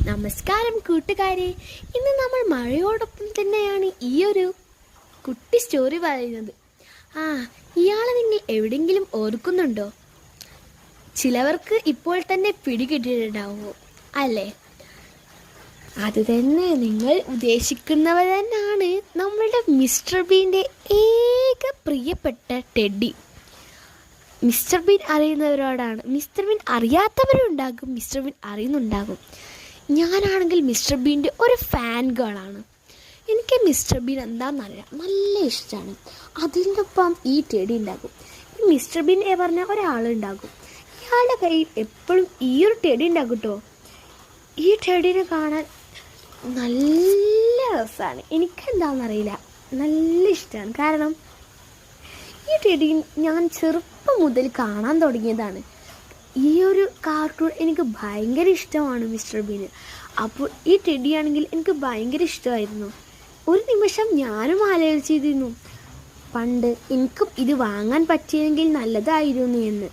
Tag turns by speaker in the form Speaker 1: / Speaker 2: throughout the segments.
Speaker 1: നമസ്കാരം കൂട്ടുകാരെ. ഇന്ന് നമ്മൾ മഴയോടൊപ്പം തന്നെയാണ് ഈ ഒരു കുട്ടി സ്റ്റോറി പറയുന്നത്. ഇയാളെ നിങ്ങൾ എവിടെയെങ്കിലും ഓർക്കുന്നുണ്ടോ? ചിലവർക്ക് ഇപ്പോൾ തന്നെ പിടികിട്ടിട്ടുണ്ടാവുമോ അല്ലേ? അത് തന്നെ നിങ്ങൾ ഉദ്ദേശിക്കുന്നവർ തന്നെയാണ് നമ്മളുടെ മിസ്റ്റർ ബീൻ്റെ ഏക പ്രിയപ്പെട്ട ടെഡി. മിസ്റ്റർ ബീൻ അറിയുന്നവരോടാണ്. മിസ്റ്റർ ബീൻ അറിയാത്തവരുണ്ടാകും, മിസ്റ്റർ ബീൻ അറിയുന്നുണ്ടാകും. ഞാനാണെങ്കിൽ മിസ്റ്റർ ബീൻ്റെ ഒരു ഫാൻ ഗേളാണ്. എനിക്ക് മിസ്റ്റർ ബീൻ എന്താണെന്നറിയാം, നല്ല ഇഷ്ടമാണ്. അതിൻ്റെ ഒപ്പം ഈ ടെഡി ഉണ്ടാകും. ഈ മിസ്റ്റർ ബീൻ പറഞ്ഞ ഒരാളുണ്ടാകും. ഇയാളുടെ കയ്യിൽ എപ്പോഴും ഈ ഒരു ടെഡി ഉണ്ടാകും കേട്ടോ. ഈ ടെഡിനെ കാണാൻ നല്ല രസമാണ്. എനിക്കെന്താണെന്നറിയില്ല, നല്ല ഇഷ്ടമാണ്. കാരണം ഈ ടെഡി ഞാൻ ചെറുപ്പം മുതൽ കാണാൻ തുടങ്ങിയതാണ്. ഈ ഒരു കാർട്ടൂൺ എനിക്ക് ഭയങ്കര ഇഷ്ടമാണ് മിസ്റ്റർ ബീന്. അപ്പോൾ ഈ ടെഡി ആണെങ്കിൽ എനിക്ക് ഭയങ്കര ഇഷ്ടമായിരുന്നു. ഒരു നിമിഷം ഞാനും ആലോചിച്ചിരുന്നു, പണ്ട് എനിക്കും ഇത് വാങ്ങാൻ പറ്റിയെങ്കിൽ നല്ലതായിരുന്നു എന്ന്.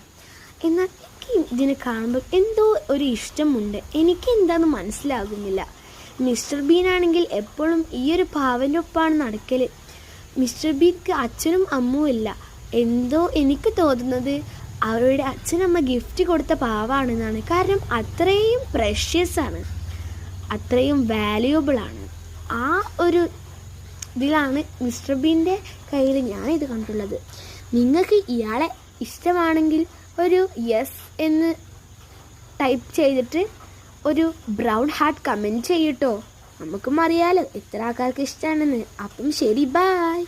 Speaker 1: എന്നാൽ എനിക്ക് ഇതിനെ കാണുമ്പോൾ എന്തോ ഒരു ഇഷ്ടമുണ്ട്. എനിക്ക് എന്താണെന്ന് മനസ്സിലാകുന്നില്ല. മിസ്റ്റർ ബീനാണെങ്കിൽ എപ്പോഴും ഈ ഒരു പാവൻ്റെ ഒപ്പമാണ് നടക്കൽ. മിസ്റ്റർ ബീക്ക് അച്ഛനും അമ്മും ഇല്ല. എന്തോ എനിക്ക് തോന്നുന്നത് അവരുടെ അച്ഛനമ്മ ഗിഫ്റ്റ് കൊടുത്ത പാവാണെന്നാണ്. കാരണം അത്രയും പ്രഷ്യസ് ആണ്, അത്രയും വാല്യുബിളാണ്. ആ ഒരു ഇതിലാണ് മിസ്റ്റർ ബീൻ്റെ കയ്യിൽ ഞാനിത് കണ്ടുള്ളത്. നിങ്ങൾക്ക് ഇയാളെ ഇഷ്ടമാണെങ്കിൽ ഒരു യെസ് എന്ന് ടൈപ്പ് ചെയ്തിട്ട് ഒരു ബ്രൗൺ ഹാർട്ട് കമൻറ്റ് ചെയ്യട്ടോ. നമുക്കും അറിയാലോ എത്ര ആൾക്കാർക്ക് ഇഷ്ടമാണെന്ന്. അപ്പം ശരി, ബൈ.